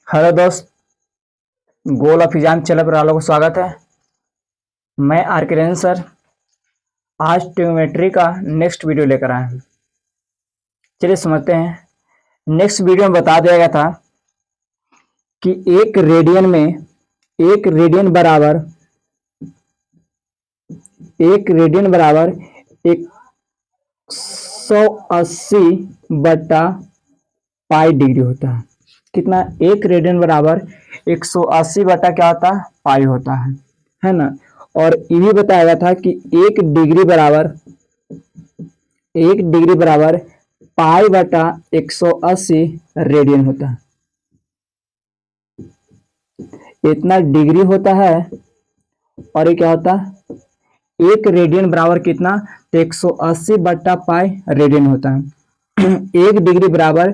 Hello दोस्त। Goal of exam channel पर आप लोगों को स्वागत है। मैं आर के रेन सर आज ट्रिग्नोमेट्री का नेक्स्ट वीडियो लेकर आए हैं। चलिए समझते हैं। नेक्स्ट वीडियो में बता दिया गया था कि एक रेडियन बराबर 180 बटा पाई डिग्री होता है। कितना? एक रेडियन बराबर 180 बटा क्या होता है? पाई होता है ना। और ये भी बताया गया था कि एक डिग्री बराबर पाई बटा 180 रेडियन होता है। इतना डिग्री होता है और ये क्या होता है? एक रेडियन बराबर कितना? तो 180 बटा पाई रेडियन होता है। एक डिग्री बराबर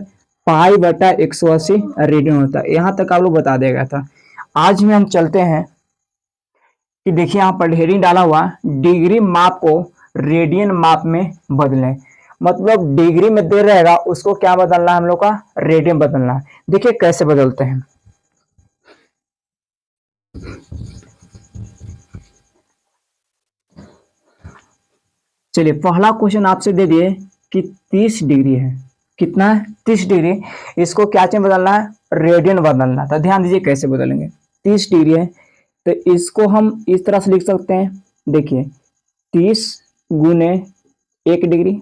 पाई बटा 180 रेडियन होता है। यहां तक आप लोग बता दिया गया था। आज में हम चलते हैं कि देखिए यहाँ पर हेडिंग डाला हुआ डिग्री माप को रेडियन माप में बदलें। मतलब डिग्री में दे रहेगा उसको क्या बदलना है? हम लोग का रेडियन बदलना है। देखिए कैसे बदलते हैं। चलिए पहला क्वेश्चन आपसे दे दिए कि 30 डिग्री है। कितना है? 30 डिग्री। इसको क्या चीज बदलना है? रेडियन बदलना। तो ध्यान दीजिए कैसे बदलेंगे। 30 डिग्री है तो इसको हम इस तरह से लिख सकते हैं। देखिए 30 गुने 1 डिग्री,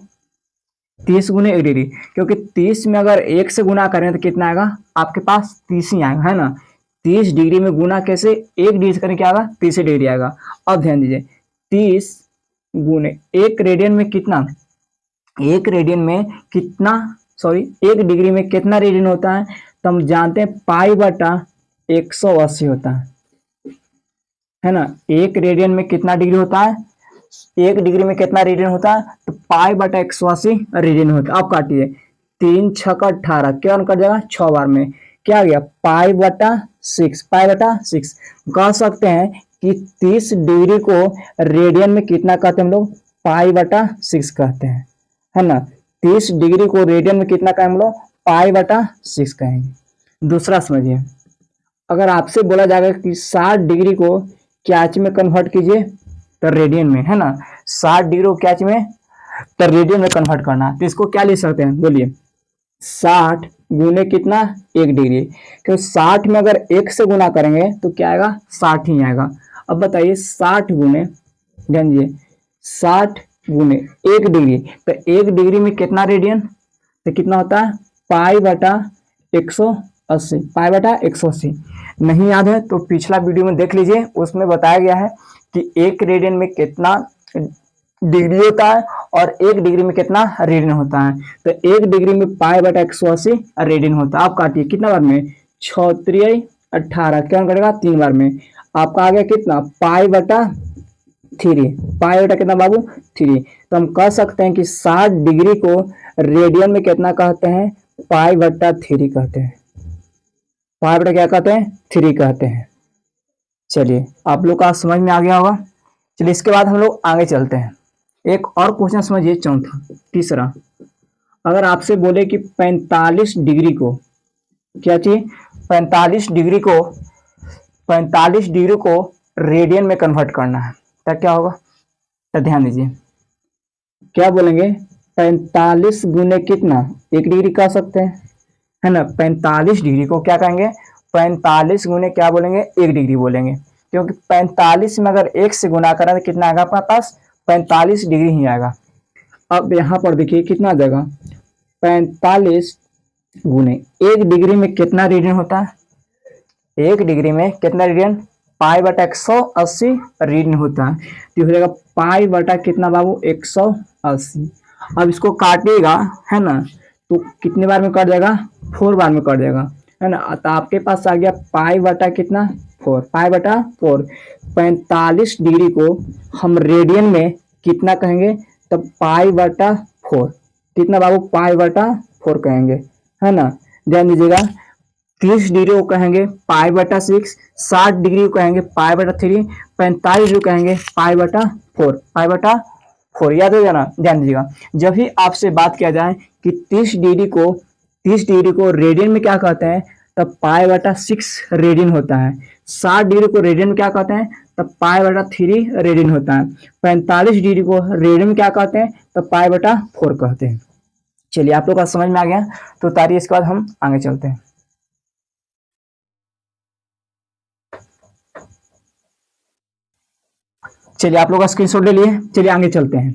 30 गुने 1 डिग्री, क्योंकि 30 में अगर 1 से गुना करें तो कितना आएगा? आपके पास 30 ही आएगा, है ना। 30 डिग्री में गुना कैसे? 1 डिग्री से करें क्या आएगा? 30 डिग्री आएगा। अब ध्यान दीजिए 30 गुने 1 रेडियन में कितना? 1 रेडियन में कितना, सॉरी 1 डिग्री में कितना रेडियन होता है? तो हम जानते हैं पाई बटा 180 होता है ना। 1 रेडियन में कितना डिग्री होता है? 1 डिग्री में कितना रेडियन होता है? तो पाई बटा 180 रेडियन होता है। अब काटिए 3 छक्का 18, क्या कट जाएगा? 6 बार में क्या आ गया? पाई बटा 6। पाई बटा 6 कह सकते हैं कि 30 डिग्री को रेडियन में कितना कहते हैं हम लोग? पाई बटा 6 कहते हैं, है ना। 30 डिग्री को रेडियन में कितना कहें हम लोग? पाई बटा 6 कहेंगे। दूसरा समझिए, अगर आपसे बोला जाएगा कि 60 डिग्री को क्या में कन्वर्ट कीजिए? तो रेडियन में, है ना। 60 डिग्री को क्या में? तो रेडियन में कन्वर्ट करना। तो इसको क्या लिख सकते हैं? बोलिए 60 गुने कितना? 1 डिग्री। क्योंकि 60 में अगर 1 से गुना करेंगे तो क्या आएगा? 60 ही आएगा। अब बताइए 60 गुने, ध्यान दीजिए 60 गुने 1 डिग्री, तो 1 डिग्री में कितना रेडियन? तो कितना होता है? पाई बटा 180। पाई बटा 180 नहीं याद है तो पिछला वीडियो में देख लीजिए, उसमें बताया गया है कि 1 रेडियन में कितना डिग्री होता है और 1 डिग्री में कितना रेडियन होता है। तो 1 डिग्री में पाई बटा 180 रेडियन होता है। आप काटिए कितना बार में? 6 3 18, क्या करेगा? 3 बार में। आपका आ गया कितना? पाई बटा 3। पाई बटा कितना बाबू? 3। तो हम कह सकते हैं कि 60 डिग्री को रेडियन में कितना कहते हैं? पाई बटा 3 कहते हैं। पाई बटा क्या कहते हैं? 3 कहते हैं। चलिए आप लोग का समझ में आ गया होगा। चलिए इसके बाद हम लोग आगे चलते हैं। एक और क्वेश्चन समझिए, चौथा तीसरा। अगर आपसे बोले कि 45 डिग्री को क्या चाहिए? 45 डिग्री को रेडियन में कन्वर्ट करना है तो क्या होगा? तो ध्यान दीजिए क्या बोलेंगे? 45 गुने कितना? 1 डिग्री कह सकते हैं, है ना। 45 डिग्री को क्या कहेंगे? 45 गुने क्या बोलेंगे? 1 डिग्री बोलेंगे, क्योंकि 45 में अगर 1 से गुना करें तो कितना आएगा आपके पास? 45 डिग्री ही आएगा। अब यहाँ पर देखिए कितना आ जाएगा? 45 गुने 1 डिग्री में कितना रेडियन होता है? 1 डिग्री में कितना रेडियन? पाई बटा 180 रेडियन होता है। तो हो जाएगा पाई बटा कितना बाबू? 180। अब इसको काटिएगा, है ना, तो कितने बार में कट जाएगा? 4 बार में कट जाएगा, है ना। तो आपके पास आ गया पाई बटा कितना? 4। पाई बटा 4। 45 डिग्री को हम रेडियन में कितना कहेंगे? तो पाई बटा 4। कितना बाबू? पाई बटा 4 कहेंगे, है ना। ध्यान दीजिएगा 30 डिग्री को कहेंगे पाई बटा 6, 60 डिग्री को कहेंगे पाई बटा 3, 45 डिग्री को कहेंगे पाई बटा 4। पाई बटा 4 याद हो जाना। ध्यान दीजिएगा जब भी आपसे बात किया जाए कि 30 डिग्री को रेडियन में क्या कहते हैं तब पाई बटा 6 रेडियन होता है। 60 डिग्री को रेडियन में क्या कहते हैं, तब पाई बटा 3 रेडियन होता है। 45 डिग्री को रेडियन में क्या कहते हैं, तब पाई बटा 4 कहते हैं। चलिए आप लोग का समझ में आ गया, तो उतारिए, इसके बाद हम आगे चलते हैं। चलिए आप लोग का स्क्रीनशॉट ले लिए, चलिए आगे चलते हैं।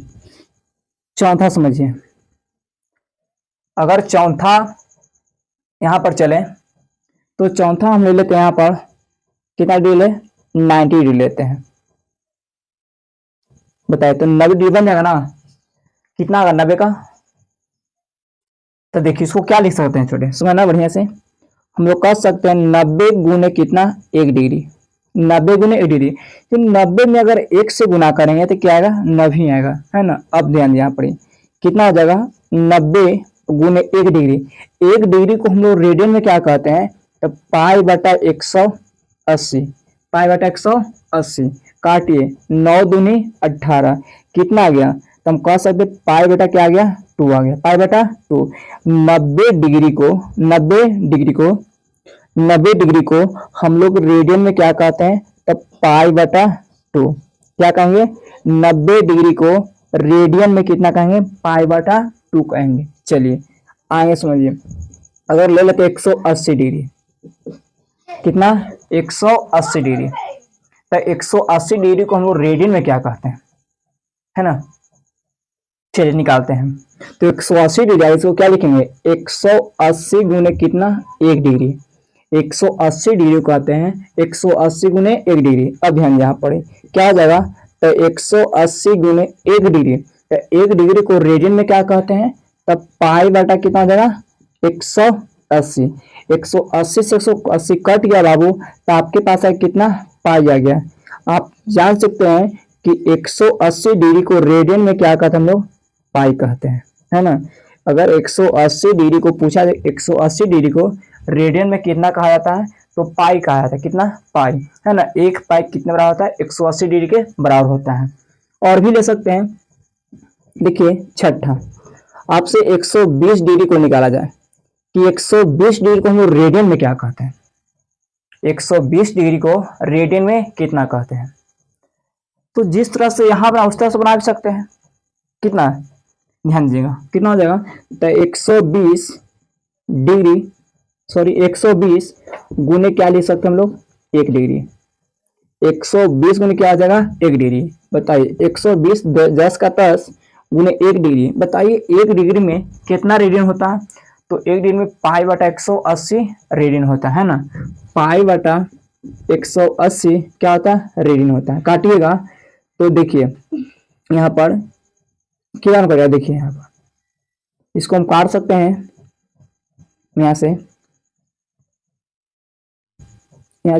चौथा समझिए, अगर चौथा यहां पर चले तो चौथा हम ले लेते हैं, यहां पर कितना डिग्री ले, 90 डिग्री लेते हैं। बताइए तो 90 डिग्री बन जाएगा ना, कितना आएगा 90 का, तो देखिए इसको क्या लिख सकते हैं छोटे, सुना बढ़िया से, हम लोग कह सकते हैं 90 गुने कितना, 1 डिग्री, 90 गुने 1 डिग्री। तो 90 में अगर 1 से गुना करेंगे तो क्या आएगा, 9 आएगा, है ना। अब ध्यान दिया पड़ी, कितना हो जाएगा, 90 गुने 1 डिग्री। 1 डिग्री को हम लोग रेडियन में क्या कहते हैं, तो पाई बटा 180, पाई बटा 180, काटिए 9 दूनी 18, कितना आ गया, तो हम कह सकते पाई बटा क्या आ गया, 2 आ गया, पाई बटा 2। 90 डिग्री को 90 डिग्री को 90 डिग्री को हम लोग रेडियन में क्या कहते हैं, तब पाई बटा 2, क्या कहेंगे, 90 डिग्री को रेडियन में कितना कहेंगे, पाई बटा 2 कहेंगे। चलिए आगे समझिए, अगर ले लेते 180 डिग्री, कितना, 180 डिग्री, तो 180 डिग्री को हम लोग रेडियन में क्या कहते हैं, है ना। चलिए निकालते हैं, तो 180 डिग्री, इसको क्या लिखेंगे, 180 गुने कितना, 1 डिग्री, 180 डिग्री को आते हैं 180 गुने 1 डिग्री। अब ध्यान यहाँ पड़े, क्या हो जाएगा, तो 180 गुने 1 डिग्री, तो 1 डिग्री को रेडियन में क्या कहते हैं, तब पाई बटा कितना हो जाएगा, 180, 180 से 180 कट गया बाबू, तो आपके पास है कितना, पाई आ गया। आप जान सकते हैं कि 180 डिग्री को रेडियन में क्या कहते हैं हम लोग, पाई कहते हैं, है ना। अगर 180 डिग्री को पूछा जाए, 180 डिग्री को रेडियन में कितना कहा जाता है, तो पाई कहा जाता है, कितना, पाई, है ना। एक पाई कितने बराबर होता है, 180 डिग्री के बराबर होता है। और भी ले सकते हैं, देखिए छठा, आपसे 120 डिग्री को निकाला जाए कि 120 डिग्री को हम लोग रेडियन में क्या कहते हैं, 120 डिग्री को रेडियन में कितना कहते हैं। तो जिस तरह से यहाँ पर उस तरह से बना भी सकते हैं, कितना, ध्यान दीजिएगा, कितना हो जाएगा, तो 120 डिग्री, सॉरी 120 गुने क्या लिख सकते हैं हम लोग, 1 डिग्री, 120 गुने क्या आ जाएगा, 1 डिग्री। बताइए 120 10 का 10 गुने 1 डिग्री, बताइए 1 डिग्री में कितना रेडियन होता है, तो 1 डिग्री में पाई बटा 180 रेडियन होता है ना, पाई बटा 180 क्या होता है, रेडियन होता है। काटिएगा तो देखिए यहाँ पर क्या करेगा, देखिए यहाँ पर इसको हम काट सकते हैं, यहाँ से यहाँ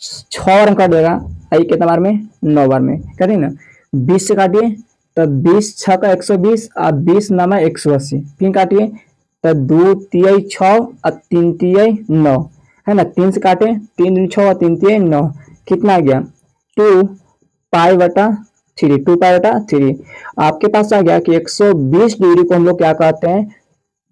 6 बार काट देगा, आई कितना बार में, 9 बार में, करिए ना, 20 से काटिए तो 20 6 का 120 और 20 9 में 180, फिर काटिए तो 2 तिहाई 6 और 3 तिहाई 9, है ना। 3 से काटे, 3 दूनी 6 और 3 तिहाई 9, कितना आ गया, 2 पाई बटा 3, 2 पाई बटा 3। आपके पास आ गया कि 120 डिग्री को हम लोग क्या कहते हैं,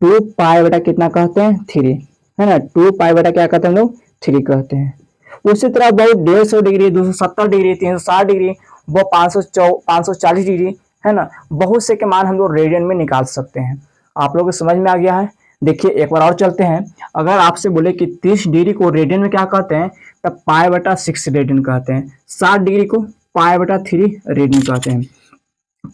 2 पाई बटा कितना कहते हैं, 3, है ना। 2 पाई बटा क्या कहते हैं हम लोग, 3 कहते हैं। उसी तरह बहुत 150 डिग्री, 270 डिग्री, 360 डिग्री, वो 540 डिग्री, है ना। बहुत से के मान हम लोग रेडियन में निकाल सकते हैं। आप लोगों को समझ में आ गया है। देखिए एक बार और चलते हैं, अगर आपसे बोले कि 30 डिग्री को रेडियन में क्या कहते हैं, तब पाई बटा 6 रेडियन कहते हैं। 60 डिग्री को पाई बटा 3 रेडियन कहते हैं।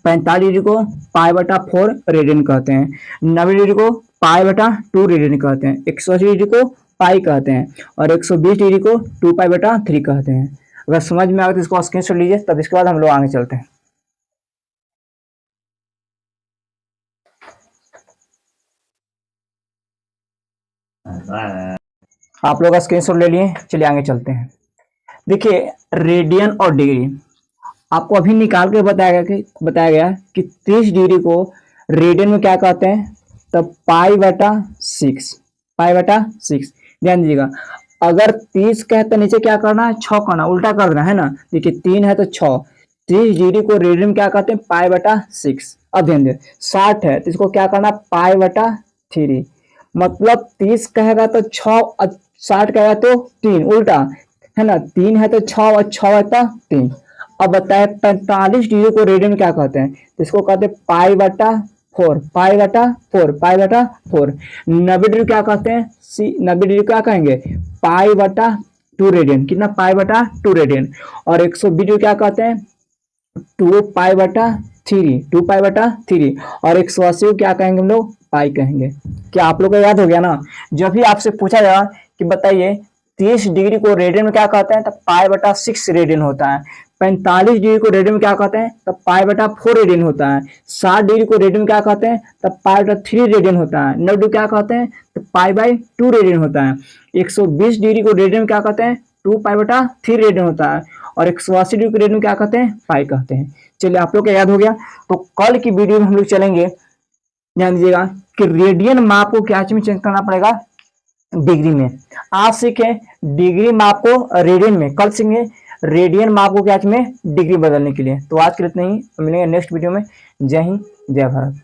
45 डिग्री को पाई बटा 4 रेडियन कहते हैं। 90 डिग्री को पाई बटा 2 रेडियन कहते हैं। 180 डिग्री को पाई कहते हैं और 120 डिग्री को 2 पाई बटा 3 कहते हैं। अगर समझ में आए तो इसको स्क्रीनशॉट लीजिए, तब इसके बाद हम लोग आगे चलते हैं। आप लोग स्क्रीनशॉट ले लिए, चलिए आगे चलते हैं। देखिए रेडियन और डिग्री आपको अभी निकाल के बताया गया कि 30 डिग्री को रेडियन में क्या कहते हैं, तब पाई बटा 6, पाई बटा 6। ध्यान दीजिएगा, अगर 30 का है तो नीचे क्या करना है, 6 करना, उल्टा कर देना, है ना। देखिए 3 है तो 6, 30 डिग्री को रेडियन में क्या कहते हैं, पाई बटा 6। अब ध्यान दीजिए 60 है तो इसको क्या करना, पाई बटा 3, मतलब 30 कहेगा तो 6 और 60 कहेगा तो 3, उल्टा है ना, 3 है तो 6 और 6 है तो 3। अब बताए 45 डिग्री को रेडियन में क्या कहते हैं, तो इसको कहते हैं पाई बटा 4, पाई बटा 4, पाई बटा 4। 90 डिग्री क्या कहते हैं, 90 डिग्री क्या कहेंगे, पाई बटा 2 रेडियन, कितना, पाई बटा 2 रेडियन। और 120 डिग्री क्या कहते हैं, 2 पाई बटा 3, 2 पाई बटा 3। और 180 को क्या कहेंगे हम लोग, पाई कहेंगे। क्या आप लोग को याद हो गया ना। जब भी आपसे पूछा जाए कि बताइए 30 डिग्री को रेडियन में क्या कहते हैं, तब पाई बटा 6 रेडियन होता है। 45 डिग्री को रेडियन में क्या कहते हैं, तब पाई बटा 4 रेडियन होता है। 60 डिग्री को रेडियन में क्या कहते हैं, तब पाई बटा 3 रेडियन होता है। 90 डिग्री क्या कहते हैं, तो पाई बाई 2 रेडियन होता है। 120 डिग्री को रेडियन में क्या कहते हैं, 2 पाई बटा 3 रेडियन होता है। और 180 डिग्री को रेडियन में क्या कहते हैं, पाई कहते हैं। चलिए आप लोग को याद हो गया। तो कल की वीडियो में हम लोग चलेंगे, ध्यान दीजिएगा कि रेडियन माप को क्या में चेंज करना पड़ेगा, डिग्री में। आज सीखे डिग्री माप को रेडियन में, कल सीखेंगे रेडियन माप को क्या में डिग्री बदलने के लिए। तो आज के लिए इतना ही, मिलेंगे नेक्स्ट वीडियो में। जय हिंद, जय भारत।